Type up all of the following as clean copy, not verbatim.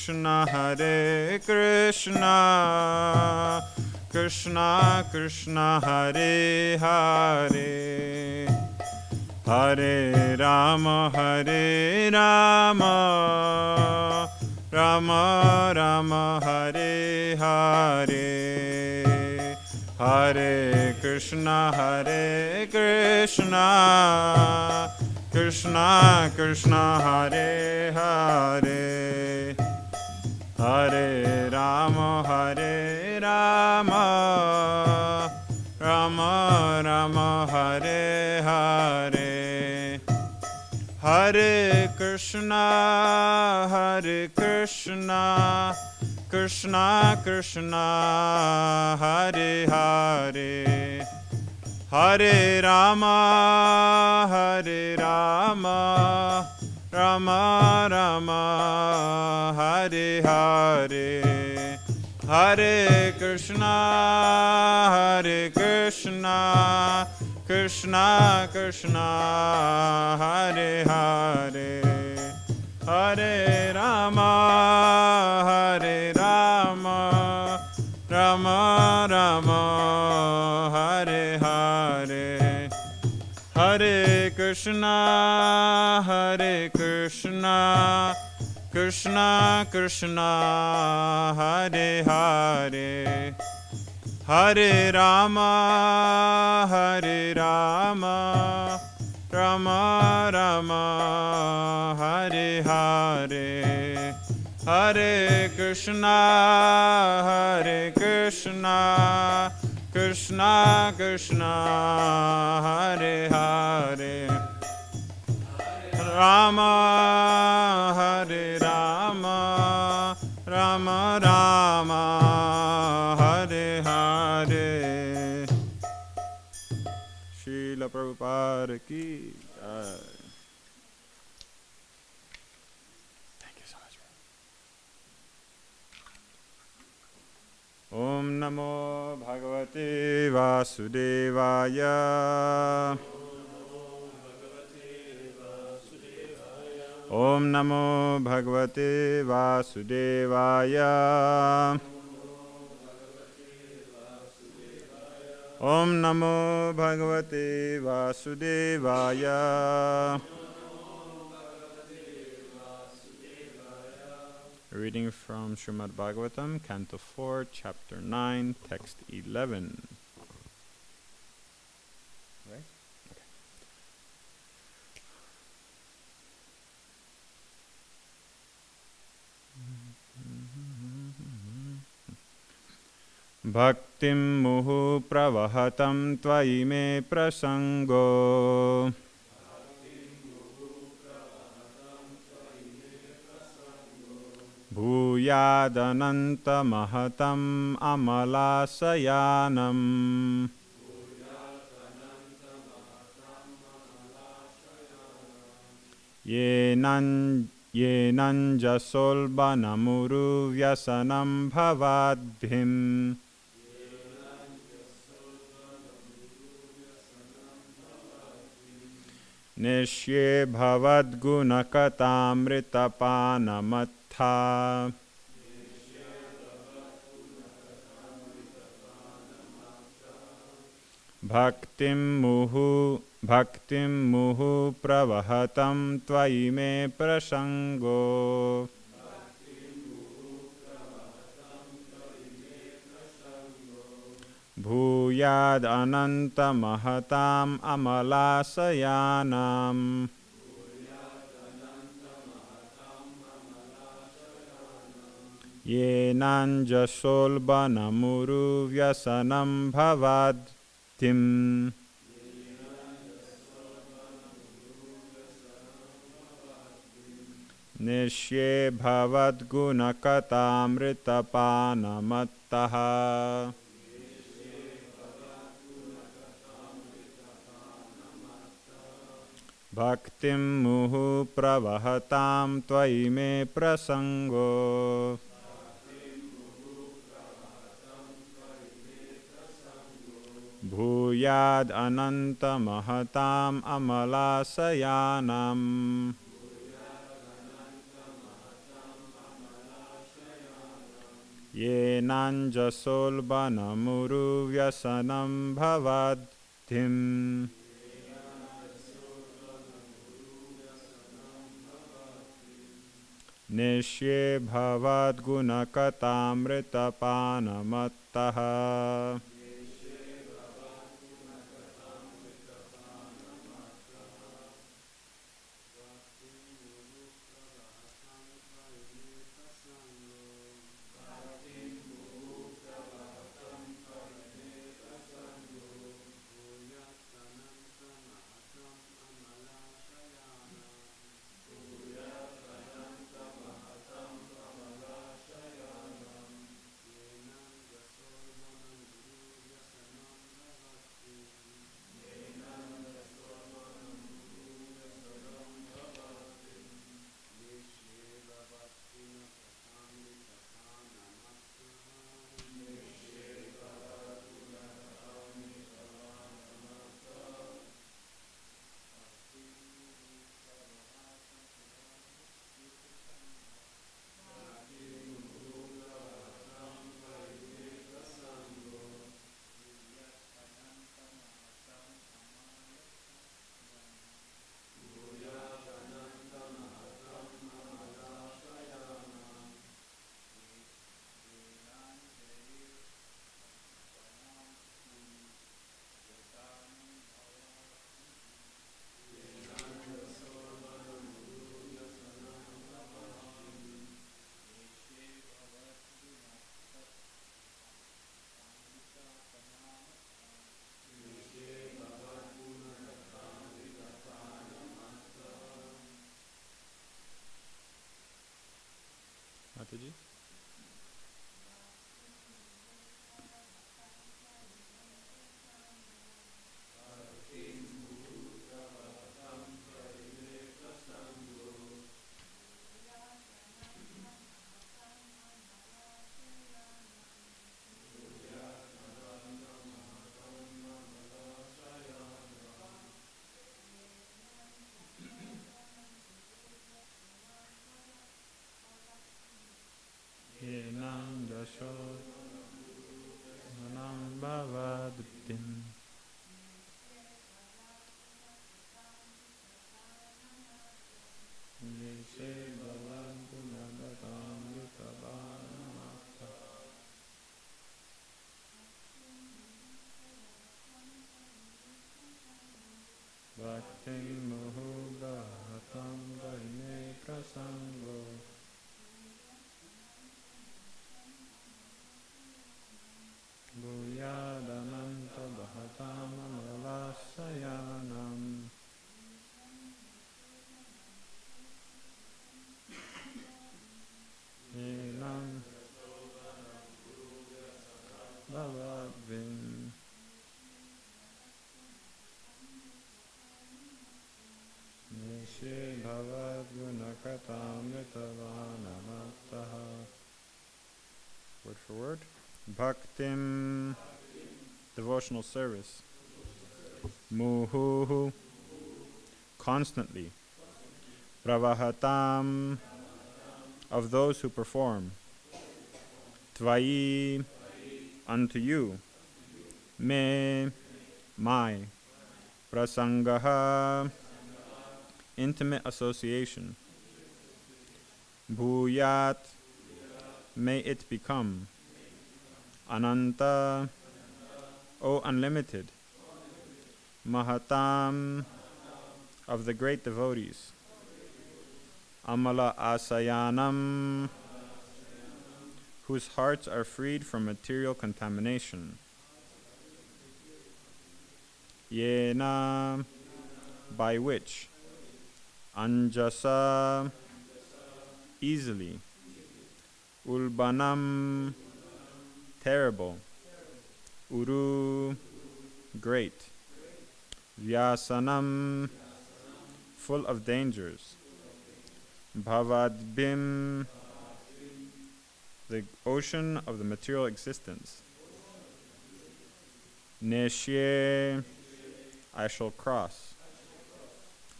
Krishna, Hare Krishna, Krishna Krishna, Hare Hare, Hare Rama, Hare Rama, Rama Rama, Hare Hare, Hare Krishna, Krishna Krishna, Hare Hare, Hare Rama, Rama Rama, Hare Hare, Hare Krishna, Krishna Krishna, Hare Hare, Hare Rama, Rama Rama, Hare Hare, Hare Krishna, Krishna Krishna, Hare Hare, Hare Rama, Rama Rama, Hare Hare, Hare Krishna, Krishna Krishna, Hare Hare, Hare Rama, Rama Rama, Hare Hare, Hare Krishna, Krishna Krishna, Hare Hare, Rama, Rama Rama, Hare Hare. Srila Prabhupada ki jai. Thank you so much. Om Namo Bhagavate Vasudevaya. Om Namo Bhagavate Vasudevaya. Om Namo Bhagavate Vasudevaya. Reading from Śrīmad-Bhāgavatam, Canto 4, Chapter 9, Text 11. Right? Okay. Bhaktim muhu pravahatam tvayi me prasango. Bhuyadananta mahatam amalasayanam. Yenanjasolbanamuru vyasanam bhavadbhim. Nishye bhavadgunakatamritapanamattha. Bhaktim muhu pravahatam tvayi me prasango. Bhuyad ananta mahatam amalasayanam. Yenanjasolbanamuru vyasanam bhavadtim. Nishye bhavadgunakatamritapanamattaha. Bhaktim muhu pravahatam tvayi me prasango. Bhuyad ananta mahatam amalasayanam. Yenanjasolbanamuru vyasanam bhavadhim. Nishye bhavad gunakatamritapanamatah. Mataji? Bhaktin muhugatam varne prasango Bhuyadananta bhatam amalasayanam Elam bhavadvim Nishe bhavad gunakatamritavanamatah. Word for word. Bhaktim, devotional service. Muhuhu, constantly. Pravahatam, of those who perform. Tvayi, unto you. Me, my. Prasangaha, intimate association. Bhuyat, may it become. Ananta, O unlimited. Mahatam, of the great devotees. Amala asayanam, whose hearts are freed from material contamination. Yena, by which. Anjasa, easily. Ulbanam, terrible. Uru, great. Vyasanam, full of dangers. Bhavadbim, the ocean of the material existence. Neshye, I shall cross.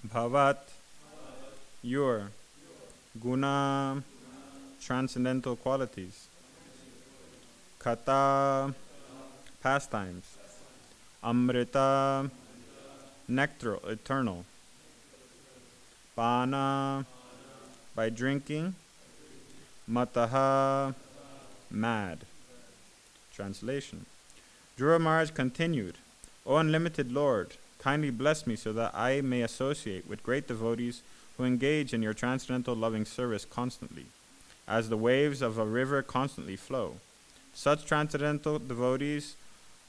Bhavat, your. Guna, transcendental qualities. Kata, pastimes. Amrita, nectar, eternal. Pana, by drinking. Mataha, mad. Translation. Dhruva Maharaj continued, O unlimited Lord, kindly bless me so that I may associate with great devotees who engage in your transcendental loving service constantly, as the waves of a river constantly flow. Such transcendental devotees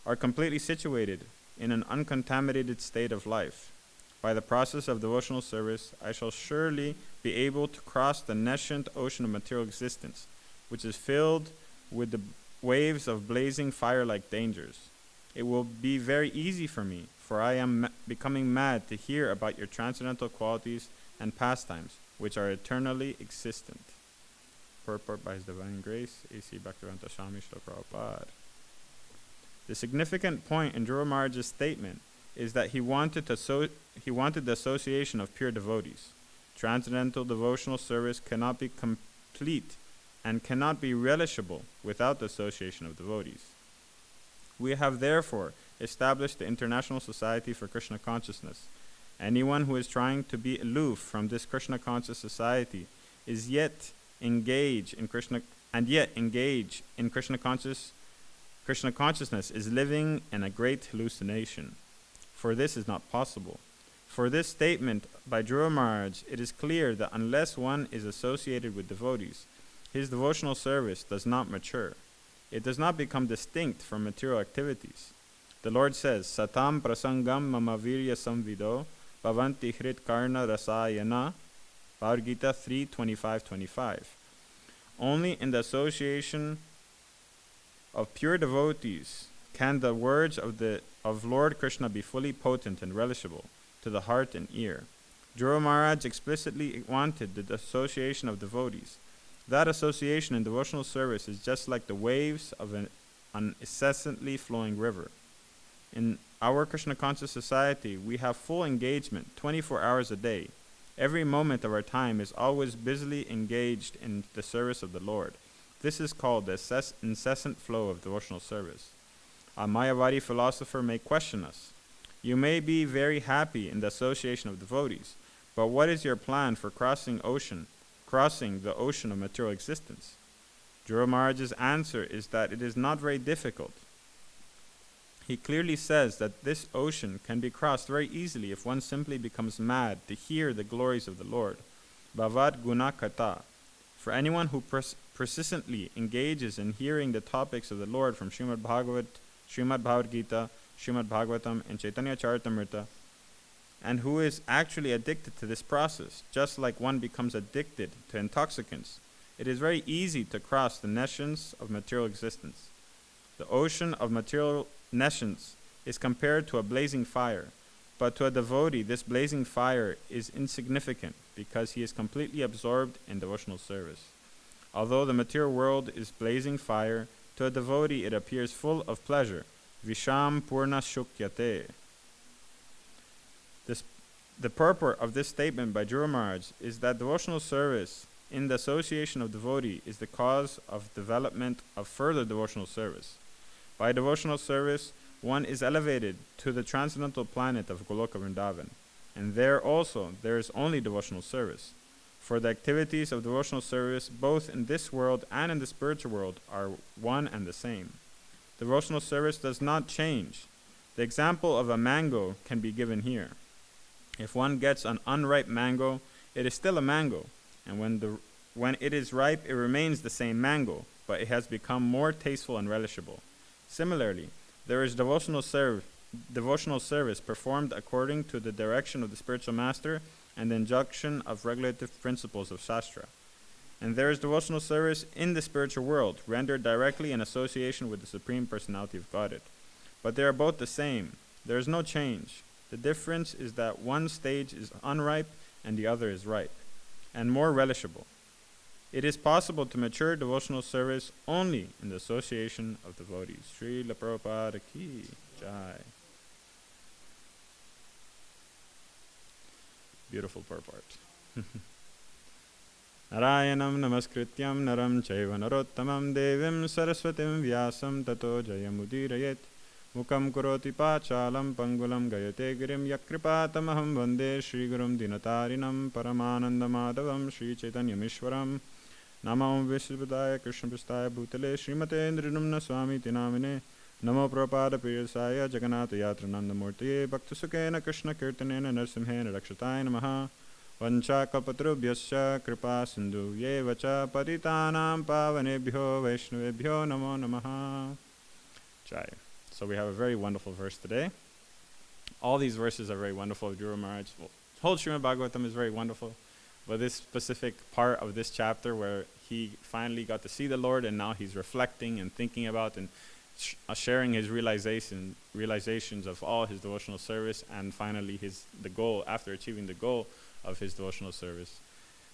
are completely situated in an uncontaminated state of life. By the process of devotional service, I shall surely be able to cross the nescient ocean of material existence, which is filled with the waves of blazing fire-like dangers. It will be very easy for me, for I am becoming mad to hear about your transcendental qualities and pastimes, which are eternally existent. Purport by His Divine Grace, A.C. Bhaktivedanta Swami Srila Prabhupada. The significant point in Dhruva Maharaj's statement is that he wanted the association of pure devotees. Transcendental devotional service cannot be complete and cannot be relishable without the association of devotees. We have therefore established the International Society for Krishna Consciousness. Anyone who is trying to be aloof from this Krishna conscious society is yet engaged in Krishna consciousness is living in a great hallucination. For this is not possible. For this statement by Dhruva Maharaj, it is clear that unless one is associated with devotees, his devotional service does not mature. It does not become distinct from material activities. The Lord says, Satam prasangam mama virya samvido bhavanti hrit karna rasayana, Bhagavad Gita 3:25-25. Only in the association of pure devotees can the words of Lord Krishna be fully potent and relishable to the heart and ear. Dhruva Maharaj explicitly wanted the association of devotees. That association in devotional service is just like the waves of an incessantly flowing river. In our Krishna conscious society, we have full engagement 24 hours a day. Every moment of our time is always busily engaged in the service of the Lord. This is called the incessant flow of devotional service. A Mayavadi philosopher may question us. You may be very happy in the association of devotees, but what is your plan for crossing the ocean of material existence? Dhruva Maharaj's answer is that it is not very difficult. He clearly says that this ocean can be crossed very easily if one simply becomes mad to hear the glories of the Lord. Bhavad guna kata. For anyone who persistently engages in hearing the topics of the Lord from Śrīmad-Bhāgavatam, Śrīmad-Bhāgavatam, and Chaitanya Charitamrita, and who is actually addicted to this process, just like one becomes addicted to intoxicants, it is very easy to cross the nescience of material existence. The ocean of material nescience is compared to a blazing fire, but to a devotee this blazing fire is insignificant because he is completely absorbed in devotional service. Although the material world is blazing fire, to a devotee it appears full of pleasure. Visham purna shukyate. The purport of this statement by Dhruva Maharaj is that devotional service in the association of devotee is the cause of development of further devotional service. By devotional service, one is elevated to the transcendental planet of Goloka Vrindavan, and there also there is only devotional service. For the activities of devotional service, both in this world and in the spiritual world, are one and the same. Devotional service does not change. The example of a mango can be given here. If one gets an unripe mango, it is still a mango, and when it is ripe, it remains the same mango, but it has become more tasteful and relishable. Similarly, there is devotional service performed according to the direction of the spiritual master and the injunction of regulative principles of Shastra. And there is devotional service in the spiritual world, rendered directly in association with the Supreme Personality of Godhead. But they are both the same. There is no change. The difference is that one stage is unripe and the other is ripe, and more relishable. It is possible to mature devotional service only in the association of devotees. Srila Prabhupada ki jai. Beautiful purport. Narayanam namaskrityam naram chaiva narottamam devim saraswatim vyasam tato jayamudirayet. Mukam karoti pachalam pangulam gayate girim yakripatamaham vande Shri Gurum Dinatarinam Paramanandamadavam Shri Chaitanyamishwaram. Namo Vishvadaya Krishna Prastaya Bhutale Srimate Indrinumna Swami Tinamine. Namo Prabhupada Piyasaya Jagannatha Yatrananda Murtiye Bhaktasukena Krishna Kirtanena Narsimhena Rakshataya Namaha. Vancha kalpatrubhyasya kripa sindhu ye vacha patitanam pavanebhyo vaishnavebhyo namo namaha. Jai. So we have a very wonderful verse today. All these verses are very wonderful. Guru Maharaj, whole Śrīmad-Bhāgavatam is very wonderful. But this specific part of this chapter where he finally got to see the Lord and now he's reflecting and thinking about and sharing his realizations of all his devotional service and finally the goal, after achieving the goal of his devotional service.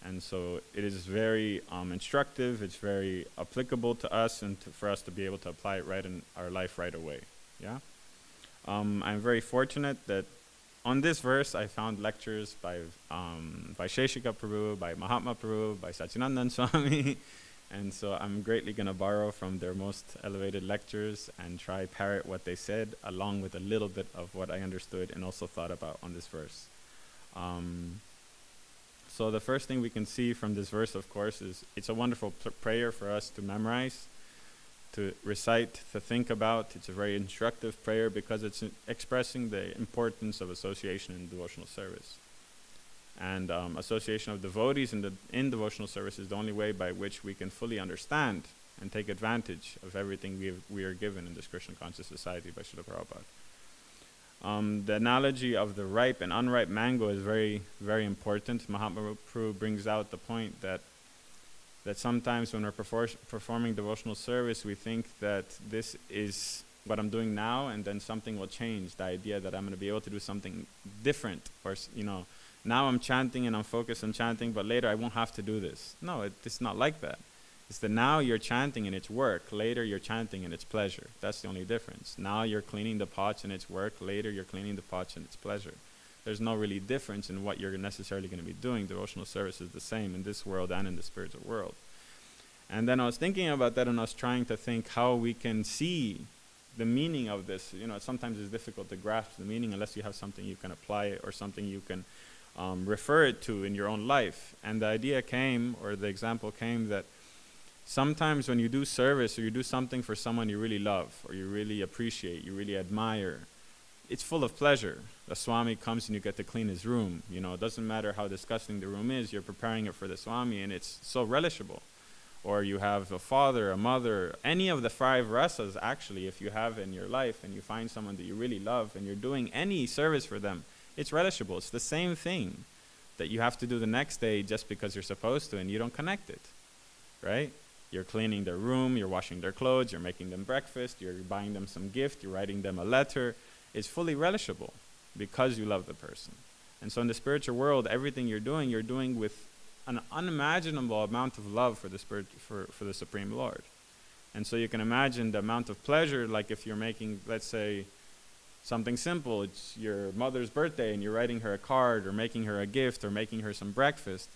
And so it is very instructive, it's very applicable to us and for us to be able to apply it right in our life right away. Yeah, I'm very fortunate that on this verse I found lectures by Sheshika Prabhu, by Mahatma Prabhu, by Sachinandan Swami, and so I'm greatly going to borrow from their most elevated lectures and try parrot what they said along with a little bit of what I understood and also thought about on this verse. So the first thing we can see from this verse, of course, is it's a wonderful prayer for us to memorize, to recite, to think about. It's a very instructive prayer because it's expressing the importance of association in devotional service. And association of devotees in devotional service is the only way by which we can fully understand and take advantage of everything we are given in this Krishna conscious society by Srila Prabhupada. The analogy of the ripe and unripe mango is very, very important. Mahatma Prabhu brings out the point that sometimes when we're performing devotional service, we think that this is what I'm doing now, and then something will change. The idea that I'm going to be able to do something different, or now I'm chanting and I'm focused on chanting, but later I won't have to do this. No, it's not like that. It's that now you're chanting and it's work. Later you're chanting and it's pleasure. That's the only difference. Now you're cleaning the pots and it's work. Later you're cleaning the pots and it's pleasure. There's no really difference in what you're necessarily going to be doing. Devotional service is the same in this world and in the spiritual world. And then I was thinking about that and I was trying to think how we can see the meaning of this. Sometimes it's difficult to grasp the meaning unless you have something you can apply it or something you can refer it to in your own life. And the idea came, or the example came, that sometimes when you do service or you do something for someone you really love or you really appreciate, you really admire, it's full of pleasure. The Swami comes and you get to clean his room. It doesn't matter how disgusting the room is, you're preparing it for the Swami and it's so relishable. Or you have a father, a mother, any of the 5 rasas actually, if you have in your life and you find someone that you really love and you're doing any service for them, it's relishable. It's the same thing that you have to do the next day just because you're supposed to and you don't connect it, right? You're cleaning their room, you're washing their clothes, you're making them breakfast, you're buying them some gift, you're writing them a letter. It's fully relishable because you love the person. And so in the spiritual world, everything you're doing with an unimaginable amount of love for the for the Supreme Lord. And so you can imagine the amount of pleasure, like if you're making, let's say, something simple. It's your mother's birthday and you're writing her a card or making her a gift or making her some breakfast.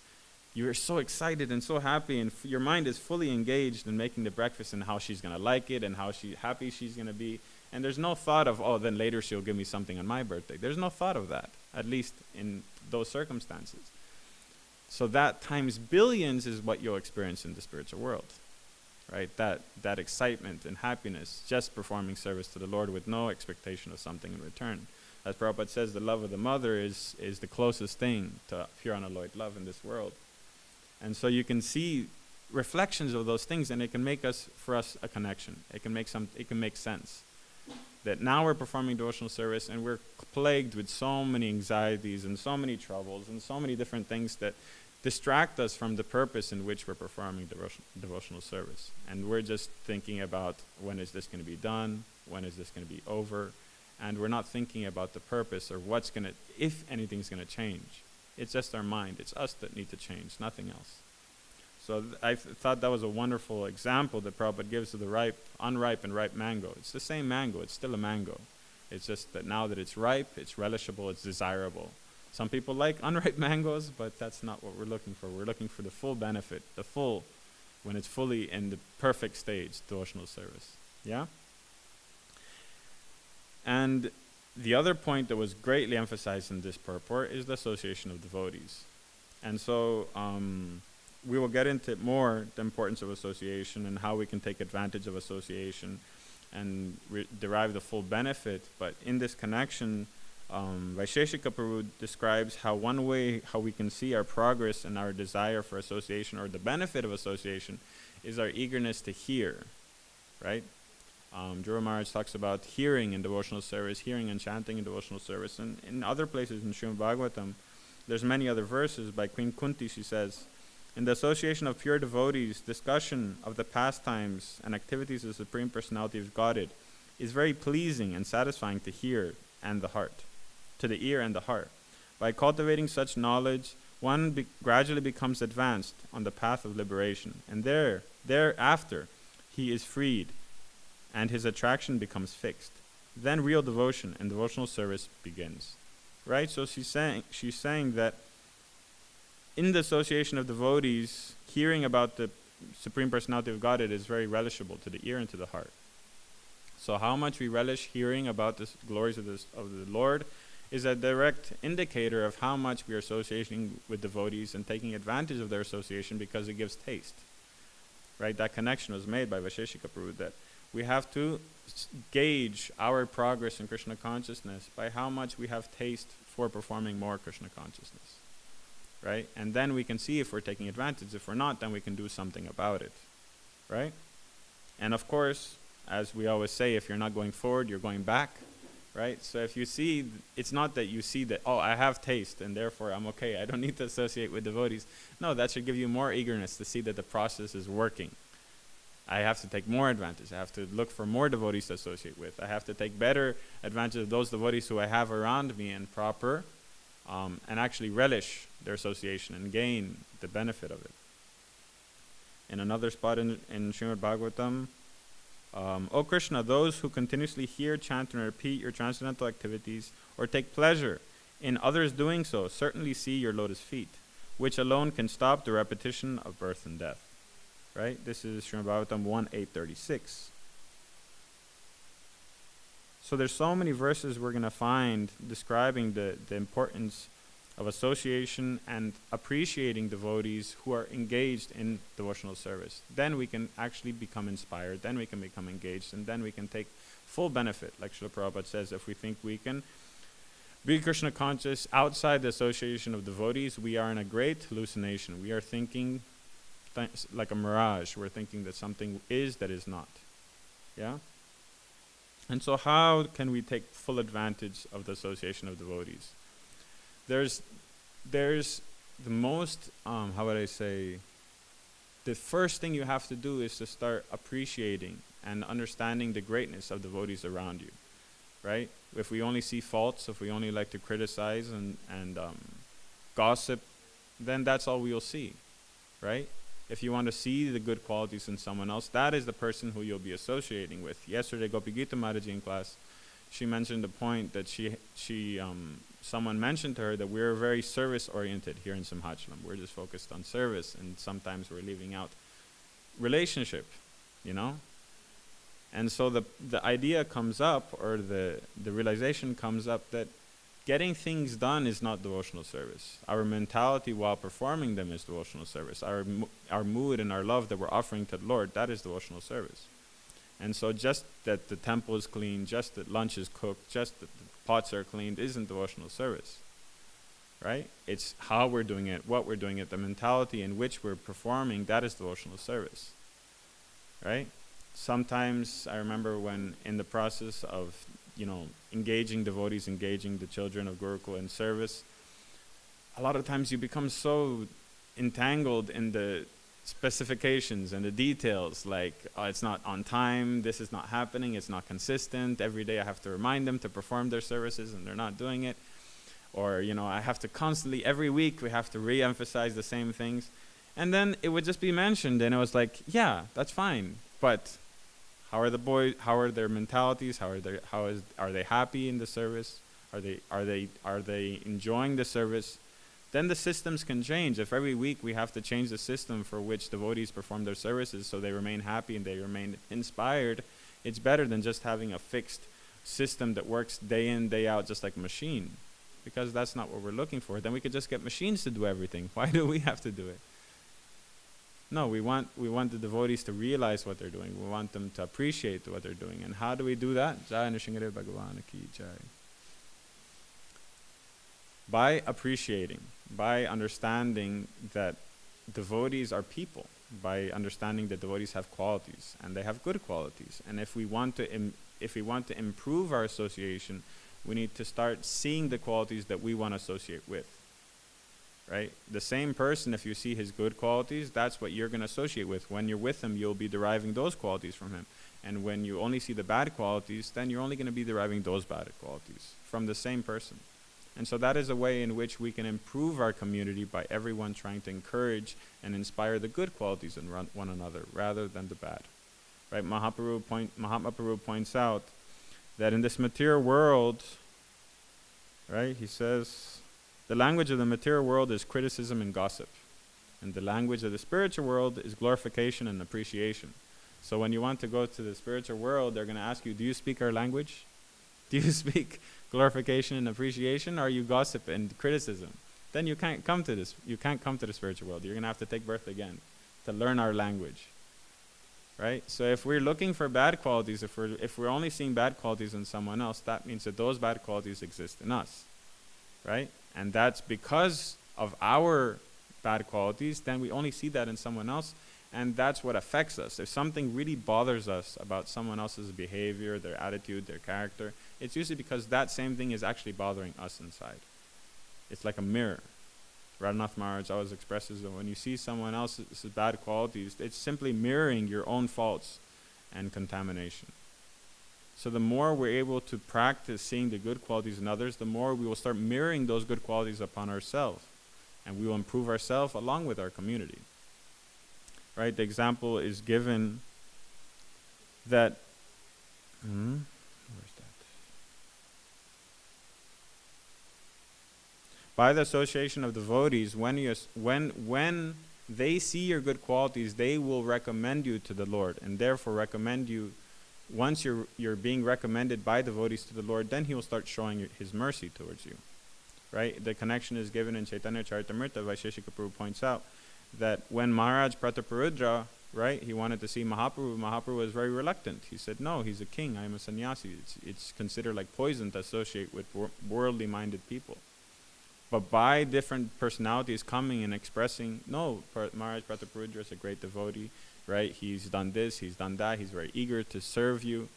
You're so excited and so happy and your mind is fully engaged in making the breakfast and how she's going to like it and how happy she's going to be. And there's no thought of, oh, then later she'll give me something on my birthday. There's no thought of that, at least in those circumstances. So that times billions is what you'll experience in the spiritual world, right? That excitement and happiness, just performing service to the Lord with no expectation of something in return. As Prabhupada says, the love of the mother is the closest thing to pure unalloyed love in this world. And so you can see reflections of those things, and it can make for us a connection. It can make sense. That now we're performing devotional service and we're plagued with so many anxieties and so many troubles and so many different things that distract us from the purpose in which we're performing devotional service. And we're just thinking about, when is this going to be done? When is this going to be over? And we're not thinking about the purpose or if anything's going to change. It's just our mind. It's us that need to change, nothing else. So I thought that was a wonderful example that Prabhupada gives of the unripe and ripe mango. It's the same mango. It's still a mango. It's just that now that it's ripe, it's relishable, it's desirable. Some people like unripe mangoes, but that's not what we're looking for. We're looking for the full benefit, when it's fully in the perfect stage, devotional service. Yeah? And the other point that was greatly emphasized in this purport is the association of devotees. And so we will get into more the importance of association and how we can take advantage of association and derive the full benefit. But in this connection, Vaisheshika Prabhu describes how one way how we can see our progress and our desire for association, or the benefit of association, is our eagerness to hear, right? Dhruva Maharaj talks about hearing in devotional service, hearing and chanting in devotional service. And in other places in Śrīmad-Bhāgavatam, there's many other verses. By Queen Kunti, she says, in the association of pure devotees, discussion of the pastimes and activities of the Supreme Personality of Godhead is very pleasing and satisfying to hear and the heart, to the ear and the heart. By cultivating such knowledge, one gradually becomes advanced on the path of liberation, and thereafter he is freed, and his attraction becomes fixed. Then real devotion and devotional service begins. Right? So she's saying that in the association of devotees, hearing about the Supreme Personality of Godhead is very relishable to the ear and to the heart. So how much we relish hearing about the glories of the Lord is a direct indicator of how much we are associating with devotees and taking advantage of their association, because it gives taste. Right? That connection was made by Vaisheshika Prabhu, that we have to gauge our progress in Krishna consciousness by how much we have taste for performing more Krishna consciousness. Right? And then we can see if we're taking advantage. If we're not, then we can do something about it. Right? And of course, as we always say, if you're not going forward, you're going back. Right? So if you see, it's not that you see that, oh, I have taste and therefore I'm okay, I don't need to associate with devotees. No, that should give you more eagerness to see that the process is working. I have to take more advantage. I have to look for more devotees to associate with. I have to take better advantage of those devotees who I have around me and proper, and actually relish their association and gain the benefit of it. In another spot in Śrīmad-Bhāgavatam, O Krishna, those who continuously hear, chant, and repeat your transcendental activities, or take pleasure in others doing so, certainly see your lotus feet, which alone can stop the repetition of birth and death. Right? This is Śrīmad-Bhāgavatam 1:836. So there's so many verses we're going to find describing the importance of association and appreciating devotees who are engaged in devotional service. Then we can actually become inspired, then we can become engaged, and then we can take full benefit. Like Srila Prabhupada says, if we think we can be Krishna conscious outside the association of devotees, we are in a great hallucination. We are thinking like a mirage. We're thinking that something is that is not. Yeah? And so how can we take full advantage of the association of devotees? There's the most, how would I say, the first thing you have to do is to start appreciating and understanding the greatness of devotees around you, right? If we only see faults, if we only like to criticize and gossip, then that's all we'll see, right? If you want to see the good qualities in someone else, that is the person who you'll be associating with. Yesterday, Gopi Gita Mataji in class, she mentioned the point that someone mentioned to her that we're very service-oriented here in Simhachalam. We're just focused on service, and sometimes we're leaving out relationship, you know? And so the idea comes up, or the realization comes up, that getting things done is not devotional service. Our mentality while performing them is devotional service. Our mood and our love that we're offering to the Lord, that is devotional service. And so just that the temple is clean, just that lunch is cooked, just that the pots are cleaned isn't devotional service, right? It's how we're doing it, what we're doing it, the mentality in which we're performing, that is devotional service, right? Sometimes I remember when in the process of, engaging devotees, engaging the children of Gurukul in service, a lot of times you become so entangled in the specifications and the details, like it's not on time, this is not happening, it's not consistent, every day I have to remind them to perform their services and they're not doing it, or I have to constantly, every week we have to re-emphasize the same things, and then it would just be mentioned and it was like, yeah, that's fine, but how are the boys, how are their mentalities, are they happy in the service, Are they enjoying the service? Then the systems can change. If every week we have to change the system for which devotees perform their services so they remain happy and they remain inspired, it's better than just having a fixed system that works day in, day out, just like a machine. Because that's not what we're looking for. Then we could just get machines to do everything. Why do we have to do it? No, we want the devotees to realize what they're doing. We want them to appreciate what they're doing. And how do we do that? Jai Nrsimha Bhagavan Ki Jai. By appreciating, by understanding that devotees are people, by understanding that devotees have qualities, and they have good qualities. And if we want to improve our association, we need to start seeing the qualities that we want to associate with. Right? The same person, if you see his good qualities, that's what you're going to associate with. When you're with him, you'll be deriving those qualities from him. And when you only see the bad qualities, then you're only going to be deriving those bad qualities from the same person. And so that is a way in which we can improve our community by everyone trying to encourage and inspire the good qualities in one another rather than the bad. Right? Mahatma Prabhu points out that in this material world, right, he says, the language of the material world is criticism and gossip. And the language of the spiritual world is glorification and appreciation. So when you want to go to the spiritual world, they're going to ask you, do you speak our language? Do you speak glorification and appreciation, or are you gossip and criticism? Then you can't come to this. You can't come to the spiritual world. You're going to have to take birth again to learn our language. Right? So if we're looking for bad qualities, if we're only seeing bad qualities in someone else, that means that those bad qualities exist in us. Right? And that's because of our bad qualities, then we only see that in someone else, and that's what affects us. If something really bothers us about someone else's behavior, their attitude, their character, it's usually because that same thing is actually bothering us inside. It's like a mirror. Radhanath Maharaj always expresses that when you see someone else's bad qualities, it's simply mirroring your own faults and contamination. So the more we're able to practice seeing the good qualities in others, the more we will start mirroring those good qualities upon ourselves. And we will improve ourselves along with our community. Right? The example is given that... where's that? By the association of devotees, when they see your good qualities, they will recommend you to the Lord, and therefore recommend you. Once you're being recommended by devotees to the Lord, then he will start showing his mercy towards you. Right? The connection is given in Chaitanya Charitamrita. Vaisheshika Prabhu points out that when Maharaj Prataparudra, right, he wanted to see Mahaprabhu, Mahaprabhu was very reluctant. He said, no, he's a king, I am a sannyasi. It's considered like poison to associate with worldly minded people. But by different personalities coming and expressing, no, Maharaj Prataparudra is a great devotee, right? He's done this, he's done that, he's very eager to serve you.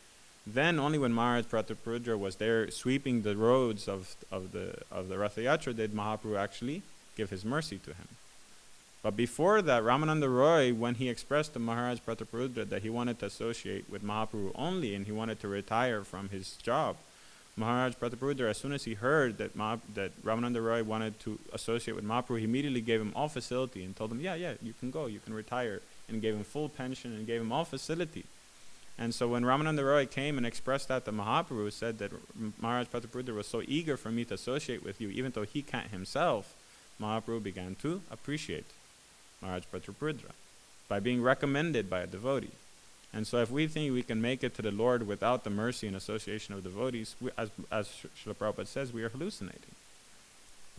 Then only when Maharaj Prataparudra was there sweeping the roads of the Ratha Yatra did Mahaprabhu actually give his mercy to him. But before that, Ramananda Roy, when he expressed to Maharaj Prataparudra that he wanted to associate with Mahaprabhu only and he wanted to retire from his job, Maharaj Prataparudra, as soon as he heard that Ramananda Roy wanted to associate with Mahaprabhu, he immediately gave him all facility and told him, yeah, you can go, you can retire, and gave him full pension and gave him all facility. And so when Ramananda Roy came and expressed that to Mahaprabhu, said that Maharaj Prataparudra was so eager for me to associate with you, even though he can't himself, Mahaprabhu began to appreciate Maharaj Prataparudra by being recommended by a devotee. And so if we think we can make it to the Lord without the mercy and association of devotees, as Srila Prabhupada says, we are hallucinating.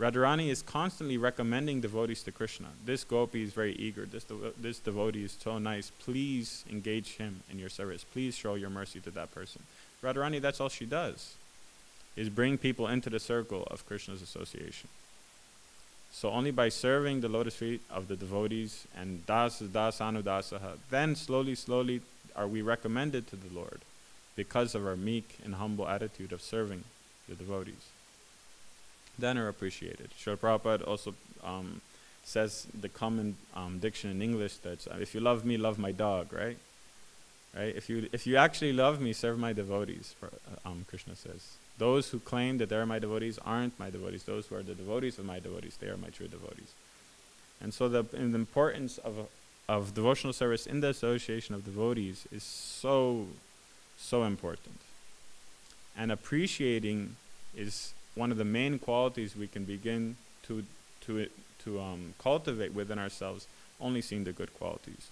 Radharani is constantly recommending devotees to Krishna. This gopi is very eager. This devotee is so nice. Please engage him in your service. Please show your mercy to that person. Radharani, that's all she does, is bring people into the circle of Krishna's association. So only by serving the lotus feet of the devotees and dasanudasaha, then slowly are we recommended to the Lord because of our meek and humble attitude of serving the devotees. Then are appreciated. Srila Prabhupada also says the common diction in English that if you love me, love my dog, right? Right? If you actually love me, serve my devotees, Krishna says. Those who claim that they're my devotees aren't my devotees. Those who are the devotees of my devotees, they are my true devotees. And so the importance of devotional service in the association of devotees is so important. And appreciating is one of the main qualities we can begin to cultivate within ourselves, only seeing the good qualities.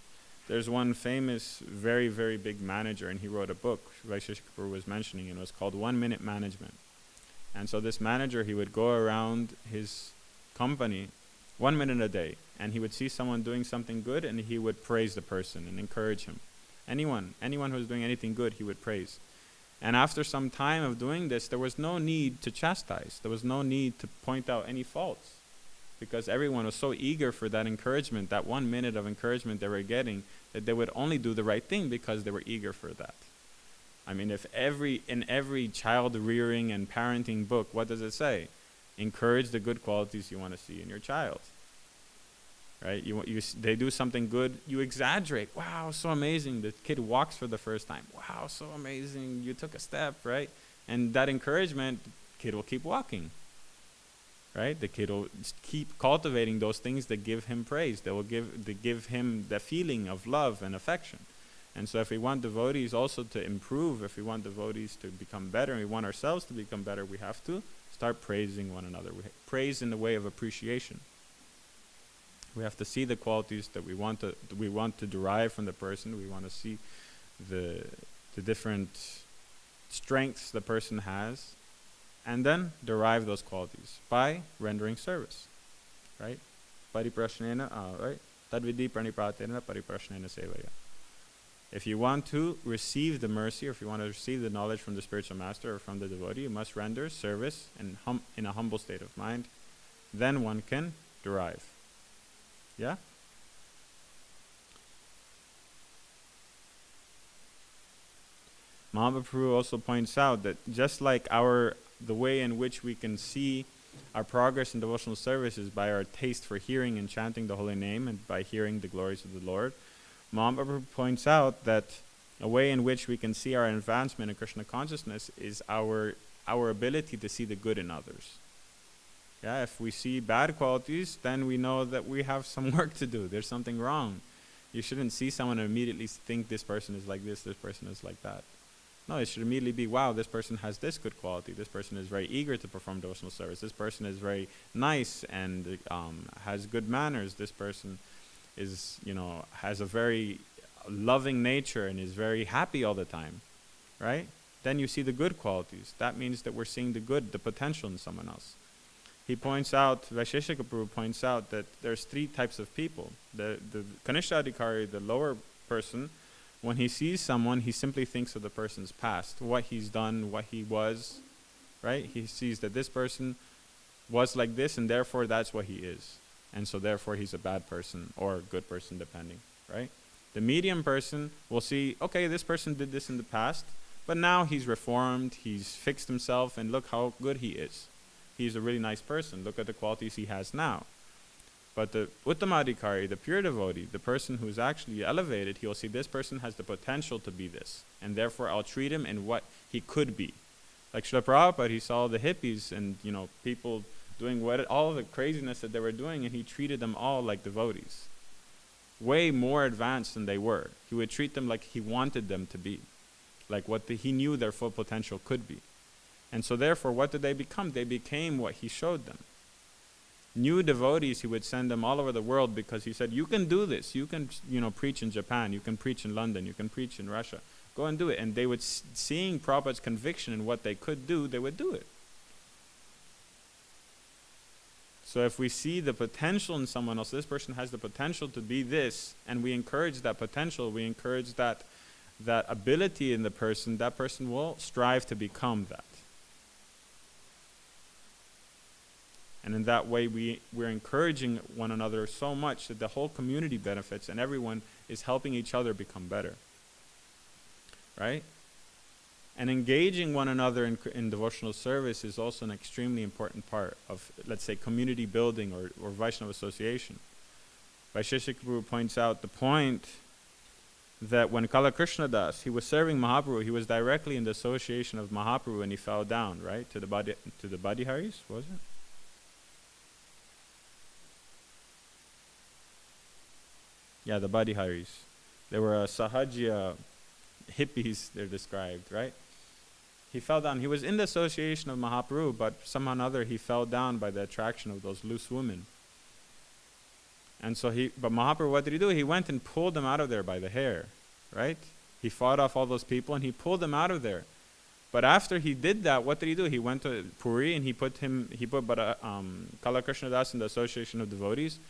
There's one famous, very, very big manager, and he wrote a book, Vaisheshika Prabhu was mentioning, and it was called 1 Minute Management. And so this manager, he would go around his company 1 minute a day, and he would see someone doing something good, and he would praise the person and encourage him. Anyone who was doing anything good, he would praise. And after some time of doing this, there was no need to chastise. There was no need to point out any faults, because everyone was so eager for that encouragement, that 1 minute of encouragement they were getting, that they would only do the right thing because they were eager for that. I mean, in every child rearing and parenting book, what does it say? Encourage the good qualities you want to see in your child. Right? They do something good, you exaggerate. Wow, so amazing. The kid walks for the first time. Wow, so amazing. You took a step, right? And that encouragement, the kid will keep walking. Right? The kid will keep cultivating those things that give him praise. They give him the feeling of love and affection. And so if we want devotees also to improve, if we want devotees to become better, and we want ourselves to become better, we have to start praising one another. Praise in the way of appreciation. We have to see the qualities that we want to derive from the person. We want to see the different strengths the person has, and then derive those qualities by rendering service. Right? Pariprashnena, right? Tadvidi pranipratena pariprashnena sevaya. If you want to receive the mercy, or if you want to receive the knowledge from the spiritual master or from the devotee, you must render service in a humble state of mind. Then one can derive. Yeah? Mahaprabhu also points out that just like the way in which we can see our progress in devotional service is by our taste for hearing and chanting the holy name and by hearing the glories of the Lord, Mahaprabhu points out that a way in which we can see our advancement in Krishna consciousness is our ability to see the good in others. Yeah, if we see bad qualities, then we know that we have some work to do. There's something wrong. You shouldn't see someone and immediately think this person is like this person is like that. No, it should immediately be, wow, this person has this good quality. This person is very eager to perform devotional service. This person is very nice and has good manners. This person is, has a very loving nature and is very happy all the time, right? Then you see the good qualities. That means that we're seeing the good, the potential in someone else. He points out, Vaisheshika Prabhu points out that there's 3 types of people. The Kanishta Adhikari, the lower person, when he sees someone, he simply thinks of the person's past, what he's done, what he was, right? He sees that this person was like this, and therefore that's what he is. And so therefore he's a bad person or a good person, depending, right? The medium person will see, okay, this person did this in the past, but now he's reformed, he's fixed himself, and look how good he is. He's a really nice person. Look at the qualities he has now. But the Uttamadhikari, the pure devotee, the person who's actually elevated, he'll see this person has the potential to be this, and therefore I'll treat him in what he could be. Like Srila Prabhupada, he saw the hippies and people doing all the craziness that they were doing, and he treated them all like devotees, way more advanced than they were. He would treat them like he wanted them to be, like he knew their full potential could be. And so therefore, what did they become? They became what he showed them. New devotees, he would send them all over the world because he said, you can do this. You can, preach in Japan. You can preach in London. You can preach in Russia. Go and do it. And they would, seeing Prabhupada's conviction in what they could do, they would do it. So if we see the potential in someone else, this person has the potential to be this, and we encourage that potential, we encourage that ability in the person, that person will strive to become that. And in that way, we're encouraging one another so much that the whole community benefits and everyone is helping each other become better. Right? And engaging one another in devotional service is also an extremely important part of, let's say, community building or Vaishnava association. Vaisheshika Prabhu points out the point that when Kala Krishna Das, he was serving Mahaprabhu, he was directly in the association of Mahaprabhu and he fell down, right? To the Badiharis, was it? Yeah, the Badiharis. They were Sahajya hippies, they're described, right? He fell down. He was in the association of Mahaprabhu, but somehow or another he fell down by the attraction of those loose women. And so but Mahaprabhu, what did he do? He went and pulled them out of there by the hair, right? He fought off all those people and he pulled them out of there. But after he did that, what did he do? He went to Puri and he put Kala Krishna Das in the association of devotees.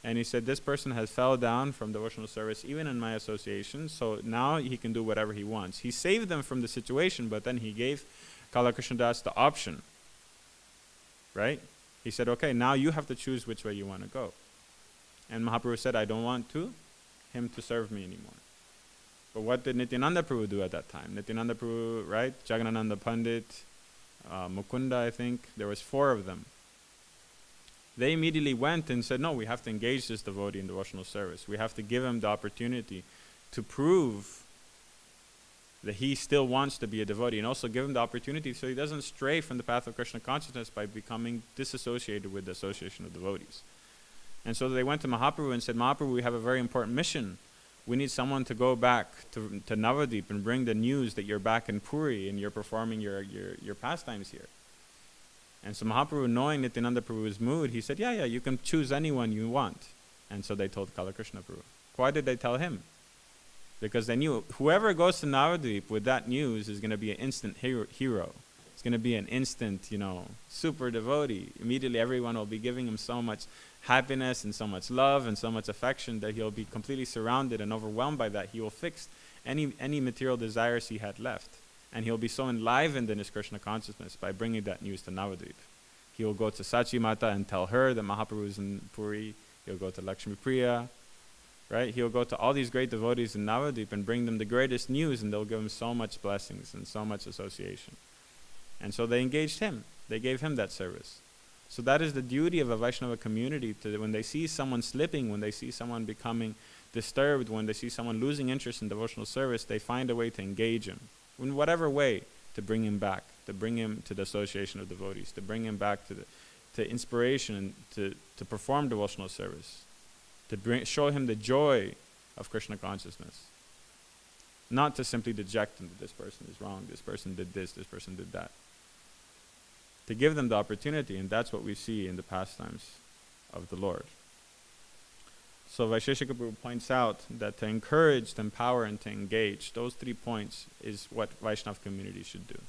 And he said, this person has fell down from devotional service, even in my association, so now he can do whatever he wants. He saved them from the situation, but then he gave Kala Krishna Das the option, right? He said, okay, now you have to choose which way you want to go. And Mahaprabhu said, I don't want him to serve me anymore. But what did Nityananda Prabhu do at that time? Nityananda Prabhu, right? Jagannananda Pandit, Mukunda, I think, there was 4 of them. They immediately went and said, no, we have to engage this devotee in devotional service. We have to give him the opportunity to prove that he still wants to be a devotee, and also give him the opportunity so he doesn't stray from the path of Krishna consciousness by becoming disassociated with the association of devotees. And so they went to Mahaprabhu and said, Mahaprabhu, we have a very important mission. We need someone to go back to Navadip and bring the news that you're back in Puri and you're performing your pastimes here. And so Mahaprabhu, knowing Nityananda Prabhu's mood, he said, yeah, you can choose anyone you want. And so they told Kala Krishna Prabhu. Why did they tell him? Because they knew whoever goes to Navadvip with that news is going to be an instant hero. It's going to be an instant, super devotee. Immediately everyone will be giving him so much happiness and so much love and so much affection that he'll be completely surrounded and overwhelmed by that. He will fix any material desires he had left. And he'll be so enlivened in his Krishna consciousness by bringing that news to Navadvip. He will go to Sachi Mata and tell her that Mahaprabhu is in Puri. He'll go to Lakshmi Priya, right? He'll go to all these great devotees in Navadvip and bring them the greatest news, and they'll give him so much blessings and so much association. And so they engaged him. They gave him that service. So that is the duty of a Vaishnava community, to when they see someone slipping, when they see someone becoming disturbed, when they see someone losing interest in devotional service, they find a way to engage him. In whatever way, to bring him back, to bring him to the association of devotees, to bring him back to inspiration, to perform devotional service, to show him the joy of Krishna consciousness. Not to simply deject him that this person is wrong, this person did this person did that. To give them the opportunity, and that's what we see in the pastimes of the Lord. So Vaisheshika Prabhu points out that to encourage, to empower, and to engage, those 3 points is what Vaishnava community should do.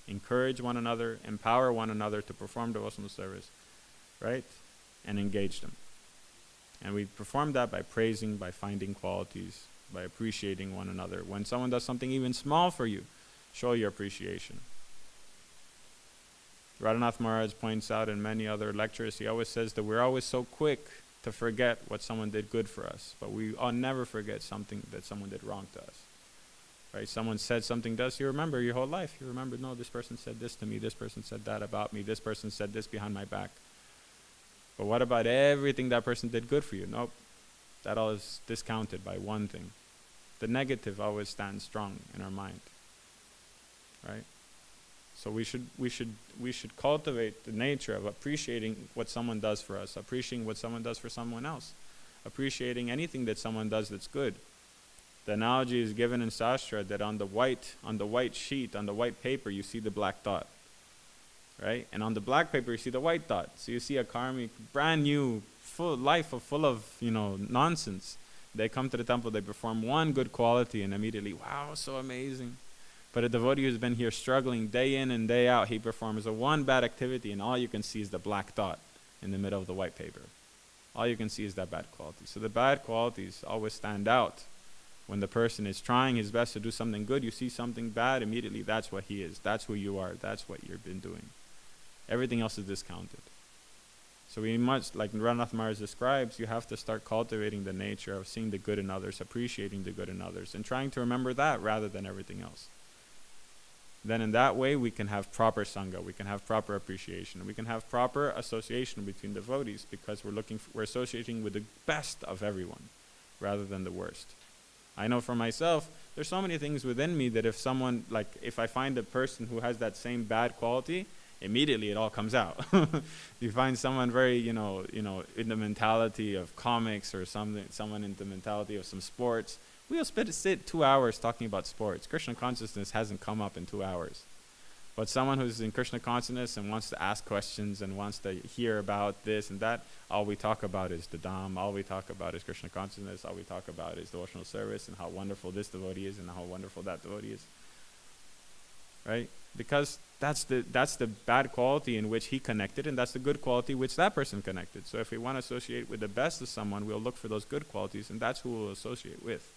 Encourage one another, empower one another to perform devotional service, right? And engage them. And we perform that by praising, by finding qualities, by appreciating one another. When someone does something even small for you, show your appreciation. Radhanath Maharaj points out in many other lectures, he always says that we're always so quick to forget what someone did good for us, but we never forget something that someone did wrong to us. Right? Someone said something to us, you remember your whole life. You remember, no, this person said this to me, this person said that about me, this person said this behind my back. But what about everything that person did good for you? Nope. That all is discounted by one thing. The negative always stands strong in our mind. Right? So we should cultivate the nature of appreciating what someone does for us, appreciating what someone does for someone else, appreciating anything that someone does that's good. The analogy is given in Shastra that on the white sheet, on the white paper, you see the black dot, right? And on the black paper, you see the white dot. So you see a karmic, brand new, full of nonsense. They come to the temple, they perform one good quality, and immediately, wow, so amazing. But a devotee who's been here struggling day in and day out, he performs a one bad activity, and all you can see is the black dot in the middle of the white paper. All you can see is that bad quality. So the bad qualities always stand out. When the person is trying his best to do something good, you see something bad, immediately that's what he is. That's who you are. That's what you've been doing. Everything else is discounted. So we must, like Radhanath Maharaj describes, you have to start cultivating the nature of seeing the good in others, appreciating the good in others, and trying to remember that rather than everything else. Then in that way we can have proper sangha, we can have proper appreciation, we can have proper association between devotees, because we're associating with the best of everyone rather than the worst. I know for myself, there's so many things within me that if I find a person who has that same bad quality, immediately it all comes out. You find someone very, in the mentality of comics or someone in the mentality of some sports, we'll sit 2 hours talking about sports. Krishna consciousness hasn't come up in 2 hours. But someone who's in Krishna consciousness and wants to ask questions and wants to hear about this and that, all we talk about is the Dham, all we talk about is Krishna consciousness, all we talk about is devotional service and how wonderful this devotee is and how wonderful that devotee is. Right? Because that's the bad quality in which he connected, and that's the good quality which that person connected. So if we want to associate with the best of someone, we'll look for those good qualities, and that's who we'll associate with.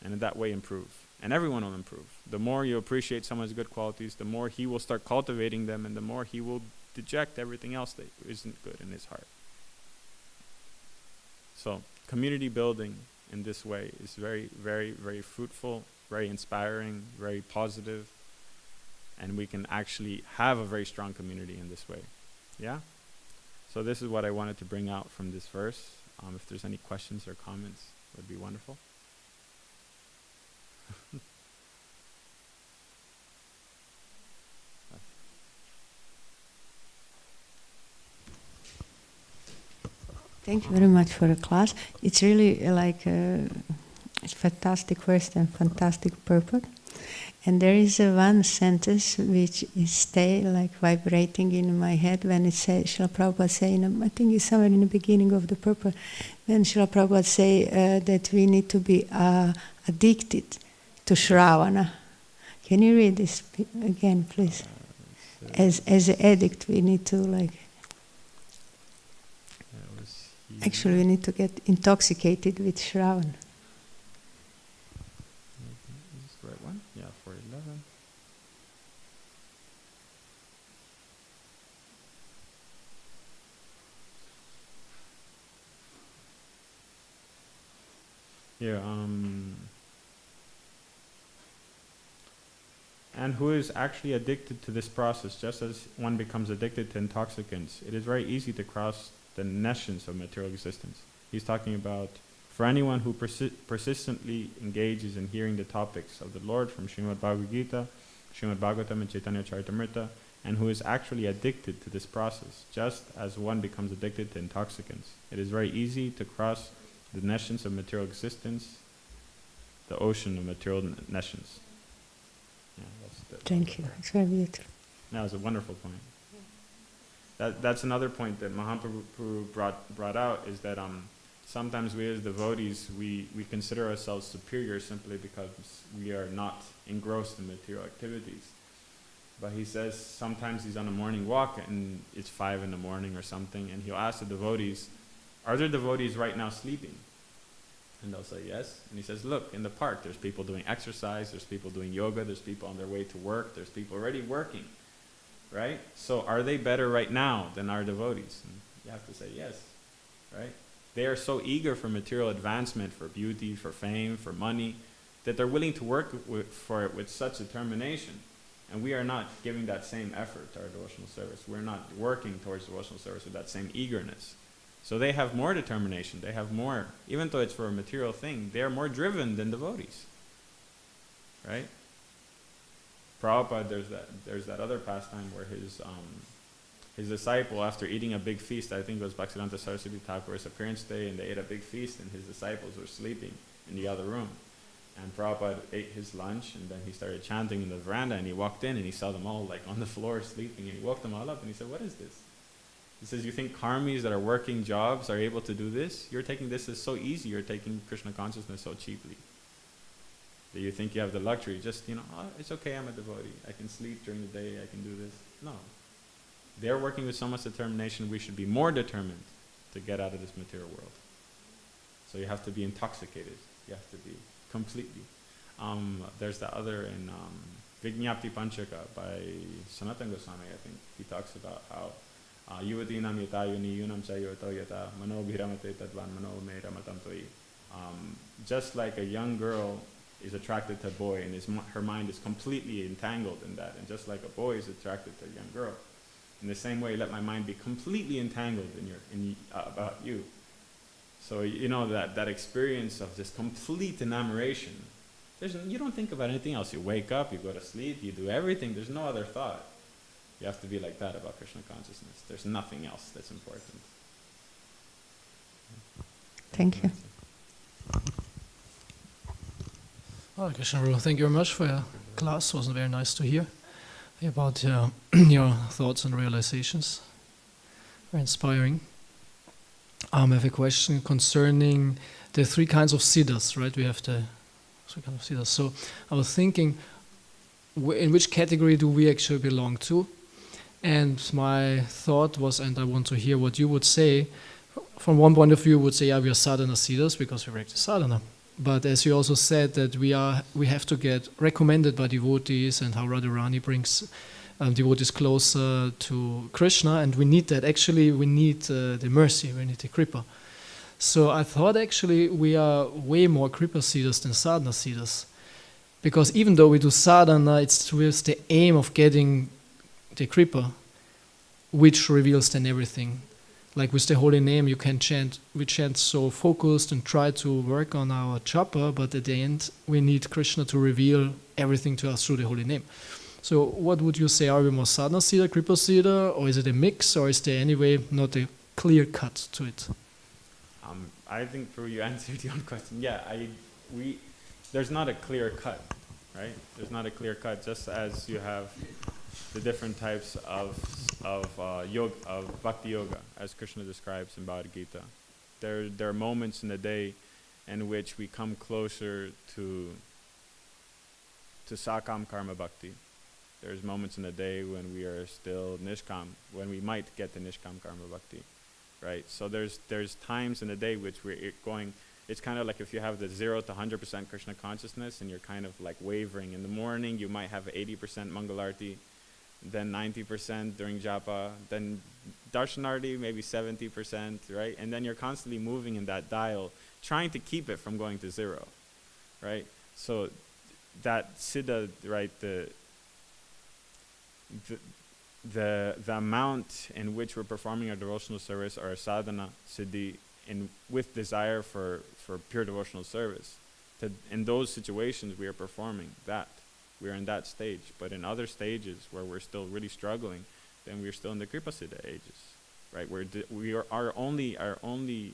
And in that way improve. And everyone will improve. The more you appreciate someone's good qualities, the more he will start cultivating them, and the more he will deject everything else that isn't good in his heart. So community building in this way is very, very, very fruitful, very inspiring, very positive, and we can actually have a very strong community in this way. Yeah? So this is what I wanted to bring out from this verse. If there's any questions or comments, it would be wonderful. Thank you very much for the class. It's really like a fantastic verse and fantastic purport. And there is one sentence which is stay like vibrating in my head when it says, Srila Prabhupada say, I think it's somewhere in the beginning of the purport, when Srila Prabhupada say that we need to be addicted to Shravana. Can you read this again, please? As an addict, we need to like... Actually, we need to get intoxicated with Shravan. Is this the right one? Yeah, 411. Here, and who is actually addicted to this process, just as one becomes addicted to intoxicants. It is very easy to cross the nescience of material existence. He's talking about for anyone who persistently engages in hearing the topics of the Lord from Śrīmad-Bhāgavatam, Śrīmad-Bhāgavatam and Chaitanya Charitamrita, and who is actually addicted to this process, just as one becomes addicted to intoxicants. It is very easy to cross the nescience of material existence, the ocean of material nescience. Yeah, Thank you. It's very beautiful. That was a wonderful point. That's another point that Mahaprabhu brought out, is that sometimes we as devotees, we consider ourselves superior simply because we are not engrossed in material activities. But he says sometimes he's on a morning walk and it's 5 in the morning or something, and he'll ask the devotees, are there devotees right now sleeping? And they'll say yes. And he says, look, in the park there's people doing exercise, there's people doing yoga, there's people on their way to work, there's people already working. Right? So are they better right now than our devotees? And you have to say yes. Right? They are so eager for material advancement, for beauty, for fame, for money, that they're willing to work for it with such determination. And we are not giving that same effort to our devotional service. We're not working towards devotional service with that same eagerness. So they have more determination. They have more, even though it's for a material thing, they are more driven than devotees. Right? Prabhupada, there's that other pastime where his disciple, after eating a big feast, I think it was Bhaktisiddhanta Saraswati Thakur's appearance day, and they ate a big feast, and his disciples were sleeping in the other room. And Prabhupada ate his lunch, and then he started chanting in the veranda, and he walked in, and he saw them all like on the floor sleeping, and he woke them all up, and he said, what is this? He says, you think karmis that are working jobs are able to do this? You're taking this as so easy, you're taking Krishna consciousness so cheaply. That you think you have the luxury, just, oh, it's okay, I'm a devotee. I can sleep during the day, I can do this. No. They're working with so much determination, we should be more determined to get out of this material world. So you have to be intoxicated. You have to be completely. There's the other in Vijñapti Panchaka by Sanatana Goswami, I think. He talks about how Yuvatinam yata yuni yunam cha yuvato yata mano bhiramate tadvan mano me ramatam toi. Just like a young girl is attracted to a boy, and her mind is completely entangled in that, and just like a boy is attracted to a young girl, in the same way, let my mind be completely entangled about you. So that experience of this complete enamoration, you don't think about anything else. You wake up, you go to sleep, you do everything. There's no other thought. You have to be like that about Krishna consciousness. There's nothing else that's important. Thank you. Krishna Prabhu, thank you very much for your class. It was very nice to hear about your thoughts and realizations. Very inspiring. I have a question concerning the three kinds of siddhas, right? We have the three kinds of siddhas. So I was thinking, in which category do we actually belong to? And my thought was, and I want to hear what you would say. From one point of view, you would say, yeah, we are sadhana siddhas because we practice sadhana. But as you also said, that we have to get recommended by devotees, and how Radharani brings devotees closer to Krishna, and we need that. Actually, we need the mercy, we need the kripa. So I thought actually we are way more kripa siddhas than sadhana siddhas. Because even though we do sadhana, it's with the aim of getting the kripa, which reveals then everything. Like with the holy name, we chant so focused and try to work on our japa, but at the end, we need Krishna to reveal everything to us through the holy name. So what would you say, are we more sadhana siddha, kripa siddha, or is it a mix, or is there anyway not a clear cut to it? I think, Prabhu, you answered your own question. Yeah, there's not a clear cut, right? There's not a clear cut, just as you have the different types of yoga, of bhakti yoga, as Krishna describes in Bhagavad Gita. There are moments in the day in which we come closer to sakam karma bhakti. There's moments in the day when we are still nishkam, when we might get to nishkam karma bhakti, right? So there's times in the day which we're going. It's kind of like if you have the 0 to 100% Krishna consciousness, and you're kind of like wavering. In the morning, you might have 80% Mangalarti, then 90% during japa, then darshanarti maybe 70%, right? And then you're constantly moving in that dial, trying to keep it from going to 0, right? So that siddha, right, the amount in which we're performing our devotional service or our sadhana siddhi with desire for pure devotional service. In those situations we are performing that. We're in that stage. But in other stages where we're still really struggling, then we're still in the kripa siddha ages, right? Our only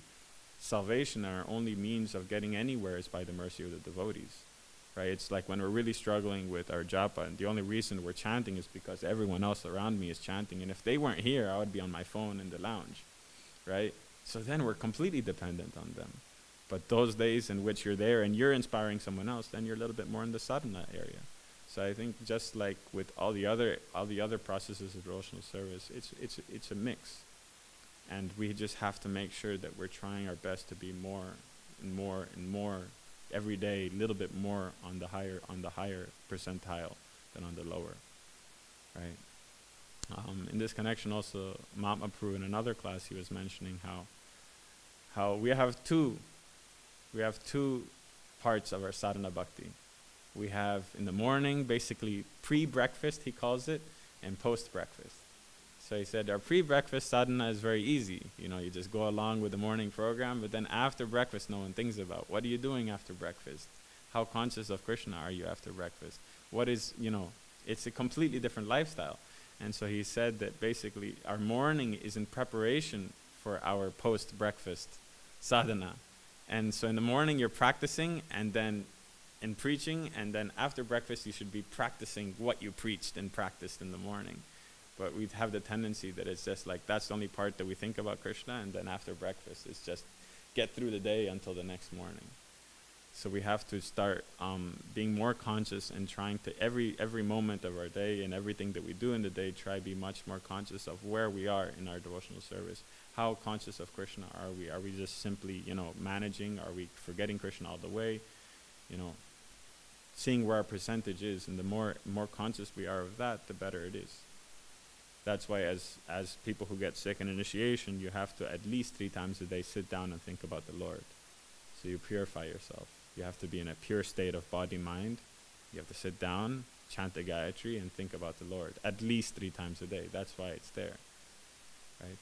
salvation, our only means of getting anywhere is by the mercy of the devotees, right? It's like when we're really struggling with our japa, and the only reason we're chanting is because everyone else around me is chanting, and if they weren't here, I would be on my phone in the lounge, right? So then we're completely dependent on them. But those days in which you're there and you're inspiring someone else, then you're a little bit more in the sadhana area. So I think just like with all the other processes of devotional service, it's a mix, and we just have to make sure that we're trying our best to be more and more and more every day, a little bit more on the higher percentile than on the lower, right? In this connection, also Mahatma Prabhu in another class, he was mentioning how we have two parts of our sadhana bhakti. We have in the morning, basically pre-breakfast, he calls it, and post-breakfast. So he said our pre-breakfast sadhana is very easy. You just go along with the morning program, but then after breakfast, no one thinks about what are you doing after breakfast? How conscious of Krishna are you after breakfast? What is, it's a completely different lifestyle. And so he said that basically our morning is in preparation for our post-breakfast sadhana. And so in the morning you're practicing, and then in preaching, and then after breakfast you should be practicing what you preached and practiced in the morning. But we have the tendency that it's just like that's the only part that we think about Krishna, and then after breakfast it's just get through the day until the next morning. So we have to start being more conscious and trying to every moment of our day and everything that we do in the day, try to be much more conscious of where we are in our devotional service. How conscious of Krishna are we? Are we just simply, managing? Are we forgetting Krishna all the way? Seeing where our percentage is, and the more conscious we are of that, the better it is. That's why as people who get sick in initiation, you have to at least 3 times a day sit down and think about the Lord. So you purify yourself. You have to be in a pure state of body, mind. You have to sit down, chant the Gayatri, and think about the Lord at least 3 times a day. That's why it's there, right?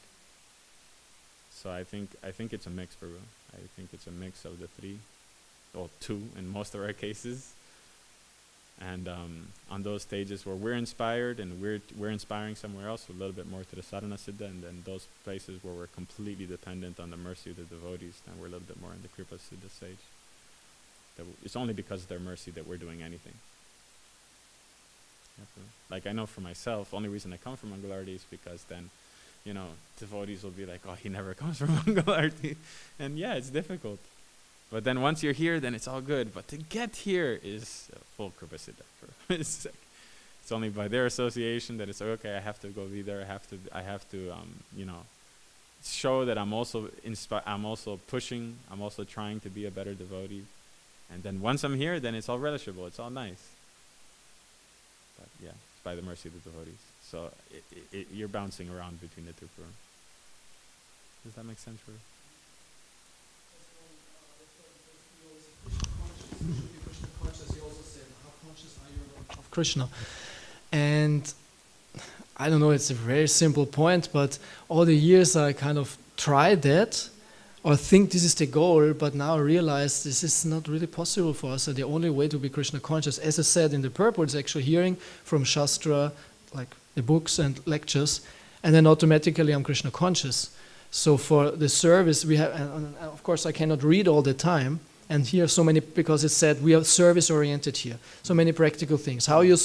So I think it's a mix, Prabhu. I think it's a mix of the 3, or 2 in most of our cases. And on those stages where we're inspired and we're inspiring somewhere else, a little bit more to the sadhana siddha, and then those places where we're completely dependent on the mercy of the devotees, then we're a little bit more in the kripa siddha stage. It's only because of their mercy that we're doing anything. Like I know for myself, only reason I come from Mangalarti is because then, devotees will be like, oh, he never comes from Mangalarti. And yeah, it's difficult. But then once you're here, then it's all good. But to get here is full Kripasiddha. It's only by their association that it's okay. I have to go be there. I have to show that I'm also I'm also pushing. I'm also trying to be a better devotee. And then once I'm here, then it's all relishable. It's all nice. But yeah, it's by the mercy of the devotees. So you're bouncing around between the two. Does that make sense for you? Of Krishna. And I don't know, it's a very simple point, but all the years I kind of tried that or think this is the goal, but now I realize this is not really possible for us. And the only way to be Krishna conscious, as I said in the purport, is actually hearing from Shastra, like the books and lectures, and then automatically I'm Krishna conscious. So for the service we have, and of course I cannot read all the time, and here so many, because it said we are service oriented here. So many practical things. How you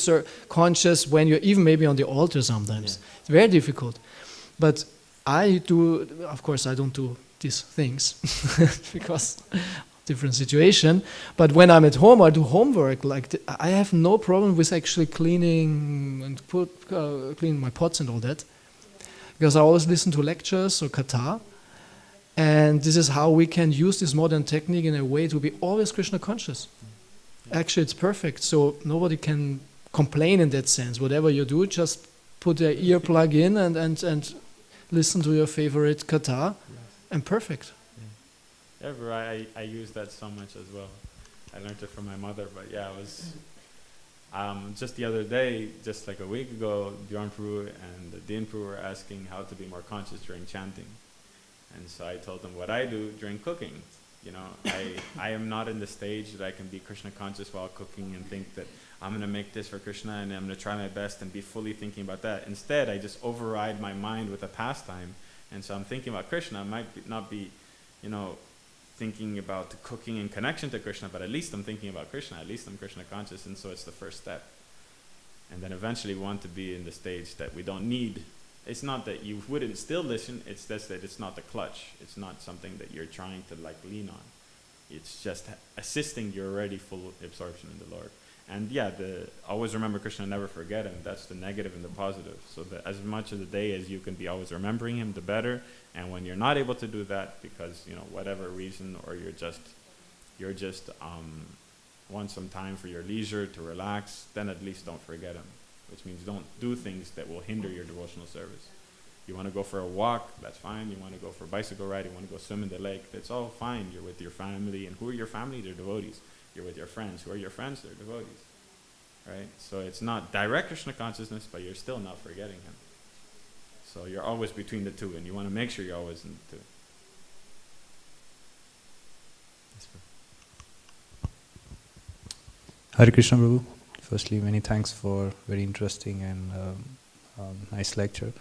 conscious when you're even maybe on the altar sometimes. Yeah. It's very difficult. But I do, of course I don't do these things because different situation. But when I'm at home, I do homework. Like I have no problem with actually cleaning and cleaning my pots and all that, because I always listen to lectures or katha. And this is how we can use this modern technique in a way to be always Krishna conscious. Actually, it's perfect. So nobody can complain in that sense. Whatever you do, just put an earplug in and listen to your favorite katha, and perfect. Yeah, I use that so much as well. I learned it from my mother, but yeah, it was just the other day, just like a week ago, Dhyan Prabhu and Dean Prabhu were asking how to be more conscious during chanting. And so I told them what I do during cooking. I am not in the stage that I can be Krishna conscious while cooking and think that I'm going to make this for Krishna and I'm going to try my best and be fully thinking about that. Instead, I just override my mind with a pastime. And so I'm thinking about Krishna. I might not be, thinking about the cooking in connection to Krishna, but at least I'm thinking about Krishna. At least I'm Krishna conscious. And so it's the first step. And then eventually we want to be in the stage that we don't need. It's not that you wouldn't still listen, it's just that it's not the clutch. It's not something that you're trying to lean on. It's just assisting your already full absorption in the Lord. And yeah, always remember Krishna, never forget him. That's the negative and the positive. So that as much of the day as you can be always remembering him, the better. And when you're not able to do that because, whatever reason, or you're just want some time for your leisure to relax, then at least don't forget him. Which means don't do things that will hinder your devotional service. You want to go for a walk, that's fine. You want to go for a bicycle ride, you want to go swim in the lake, that's all fine. You're with your family. And who are your family? They're devotees. You're with your friends. Who are your friends? They're devotees. Right? So it's not direct Krishna consciousness, but you're still not forgetting him. So you're always between the two, and you want to make sure you're always in the two. Hare Krishna, Prabhu. Firstly, many thanks for very interesting and nice lecture.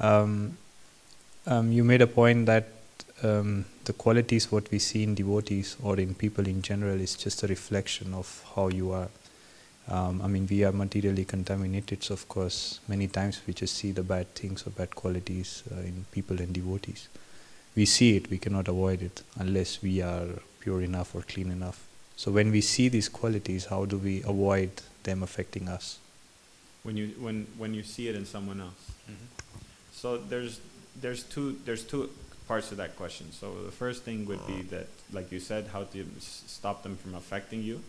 You made a point that the qualities what we see in devotees or in people in general is just a reflection of how you are. We are materially contaminated, so of course many times we just see the bad things or bad qualities in people and devotees. We see it, we cannot avoid it unless we are pure enough or clean enough. So when we see these qualities, how do we avoid them affecting us? When you see it in someone else. Mm-hmm. So there's two parts to that question. So the first thing would be that, like you said, how to stop them from affecting you.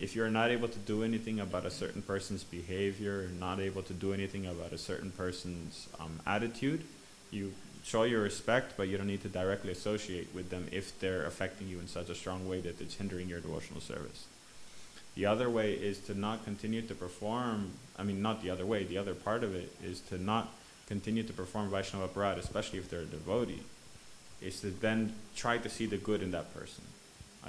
If you're not able to do anything about a certain person's behavior, not able to do anything about a certain person's attitude, you show your respect, but you don't need to directly associate with them if they're affecting you in such a strong way that it's hindering your devotional service. The other way is to not continue to perform, not the other way, the other part of it is to not continue to perform Vaishnava Aparad, especially if they're a devotee, is to then try to see the good in that person.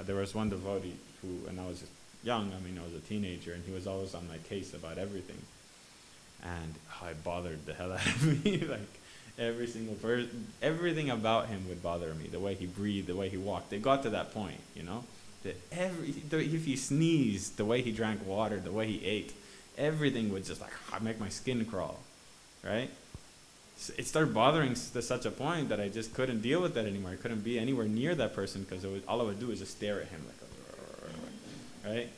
There was one devotee who, when I was young, I was a teenager, and he was always on my case about everything. And it bothered the hell out of me. Every single person, everything about him would bother me. The way he breathed, the way he walked. It got to that point, that if he sneezed, the way he drank water, the way he ate, everything would just like make my skin crawl, right? It started bothering to such a point that I just couldn't deal with that anymore. I couldn't be anywhere near that person because all I would do is just stare at him like, right?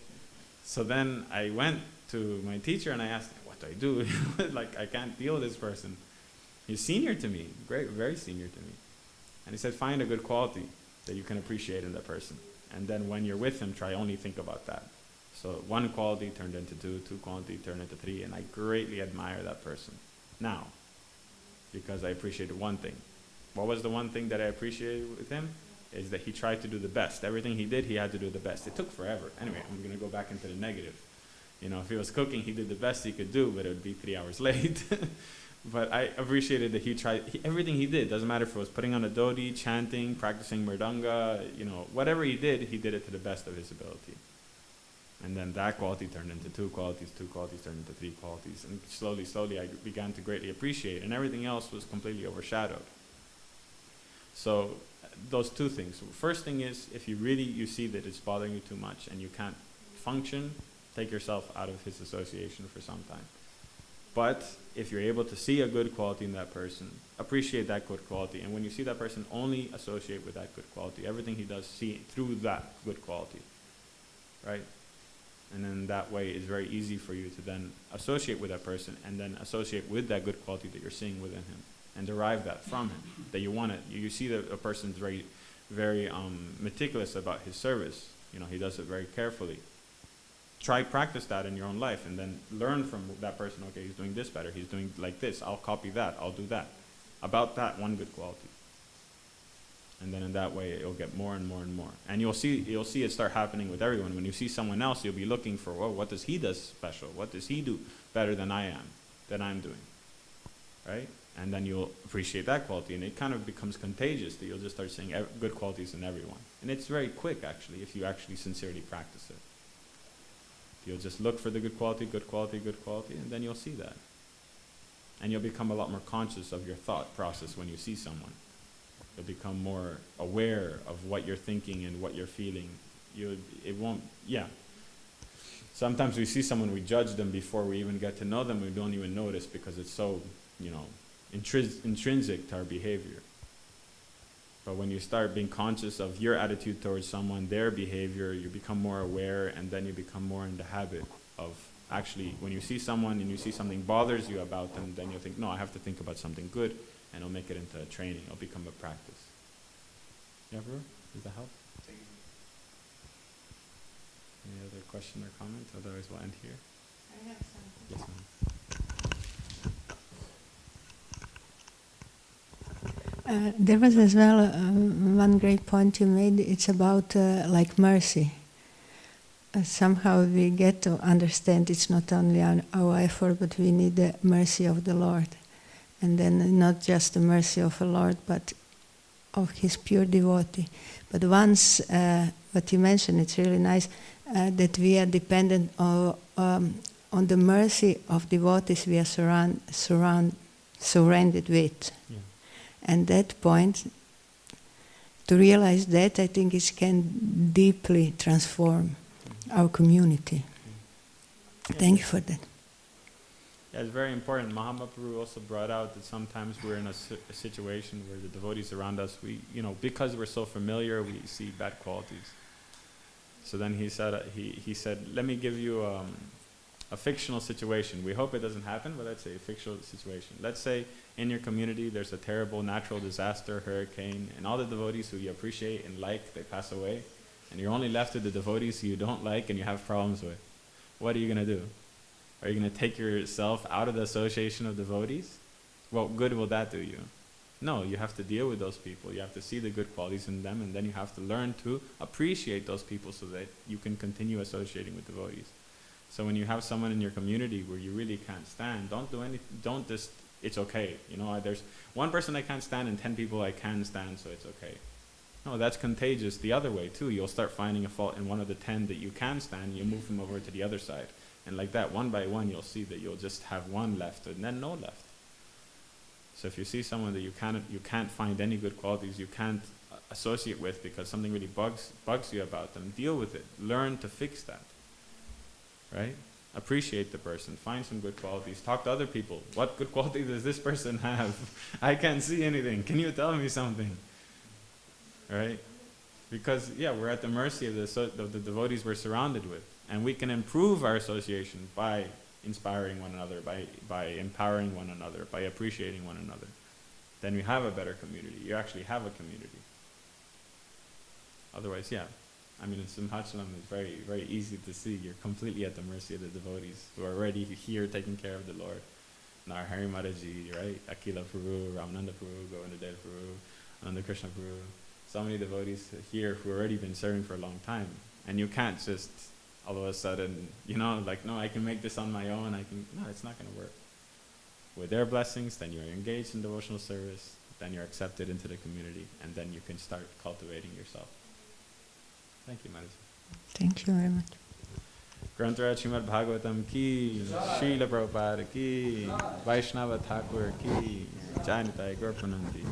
So then I went to my teacher and I asked, what do I do? Like, I can't deal with this person. He's senior to me, great, very senior to me. And he said, find a good quality that you can appreciate in that person. And then when you're with him, try only think about that. So one quality turned into two, two quality turned into three, and I greatly admire that person now because I appreciated one thing. What was the one thing that I appreciated with him? Is that he tried to do the best. Everything he did, he had to do the best. It took forever. Anyway, I'm going to go back into the negative. You know, if he was cooking, he did the best he could do, but it would be 3 hours late. But I appreciated that he tried, everything he did, doesn't matter if it was putting on a dhoti, chanting, practicing mridanga, you know, whatever he did it to the best of his ability. And then that quality turned into two qualities turned into three qualities. And slowly, slowly, I began to greatly appreciate, and everything else was completely overshadowed. So those two things. First thing is, if you see that it's bothering you too much and you can't function, take yourself out of his association for some time. But if you're able to see a good quality in that person, appreciate that good quality, and when you see that person, only associate with that good quality. Everything he does, see through that good quality, right? And then that way it's very easy for you to then associate with that person and then associate with that good quality that you're seeing within him and derive that from him, that you want it. You see that a person's very, very meticulous about his service. You know, he does it very carefully. Try practice that in your own life and then learn from that person. Okay, he's doing this better. He's doing like this. I'll copy that. I'll do that. About that one good quality. And then in that way, it'll get more and more and more. And you'll see it start happening with everyone. When you see someone else, you'll be looking for, oh, what does he do special? What does he do better than I'm doing? Right? And then you'll appreciate that quality. And it kind of becomes contagious that you'll just start seeing good qualities in everyone. And it's very quick, actually, if you actually sincerely practice it. You'll just look for the good quality, and then you'll see that. And you'll become a lot more conscious of your thought process when you see someone. You'll become more aware of what you're thinking and what you're feeling. Sometimes we see someone, we judge them before we even get to know them, we don't even notice because it's so, intrinsic to our behavior. But when you start being conscious of your attitude towards someone, their behavior, you become more aware, and then you become more in the habit of actually, when you see someone and you see something bothers you about them, then you'll think, no, I have to think about something good, and it'll make it into a training. It'll become a practice. Yeah, bro? Does that help? Any other question or comment? Otherwise, we'll end here. I have something. Yes, ma'am. There was as well one great point you made. It's about like mercy. Somehow we get to understand it's not only our effort, but we need the mercy of the Lord. And then not just the mercy of the Lord, but of His pure devotee. But once, what you mentioned, it's really nice, that we are dependent on the mercy of devotees we are surrounded with. Yeah. And that point, to realize that, I think it can deeply transform our community. Yeah. Thank you for that. Yeah, it's very important. Mahaprabhu also brought out that sometimes we're in a situation where the devotees around us, because we're so familiar, we see bad qualities. So then he said, let me give you a fictional situation. We hope it doesn't happen, but let's say a fictional situation. Let's say in your community there's a terrible natural disaster, hurricane, and all the devotees who you appreciate and like, they pass away, and you're only left with the devotees who you don't like and you have problems with. What are you going to do? Are you going to take yourself out of the association of devotees? What good will that do you? No, you have to deal with those people. You have to see the good qualities in them, and then you have to learn to appreciate those people so that you can continue associating with devotees. So when you have someone in your community where you really can't stand, don't do anything. Don't just, it's okay. There's one person I can't stand and 10 people I can stand, so it's okay. No, that's contagious the other way too. You'll start finding a fault in one of the 10 that you can stand, you move them over to the other side. And like that, one by one, you'll see that you'll just have one left and then no left. So if you see someone that you can't find any good qualities, you can't associate with because something really bugs you about them, deal with it. Learn to fix that. Right? Appreciate the person. Find some good qualities. Talk to other people. What good qualities does this person have? I can't see anything. Can you tell me something? Right? Because, yeah, we're at the mercy of the devotees we're surrounded with. And we can improve our association by inspiring one another, by empowering one another, by appreciating one another. Then we have a better community. You actually have a community. Otherwise, yeah. I mean, in Simhachalam, it's very, very easy to see. You're completely at the mercy of the devotees who are already here taking care of the Lord. Narahari Mataji, right? Akila Prabhu, Ramananda Prabhu, Govindadeva Prabhu, Ananda Krishna Prabhu. So many devotees here who have already been serving for a long time. And you can't just all of a sudden, like, no, I can make this on my own. No, it's not going to work. With their blessings, then you're engaged in devotional service, then you're accepted into the community, and then you can start cultivating yourself. Thank you, Mataji. Thank you very much. Granthara Śrīmad-Bhāgavatam ki, Srila Prabhupada ki, Vaishnava Thakur ki, Jai Nitai Gaura Pranam ji.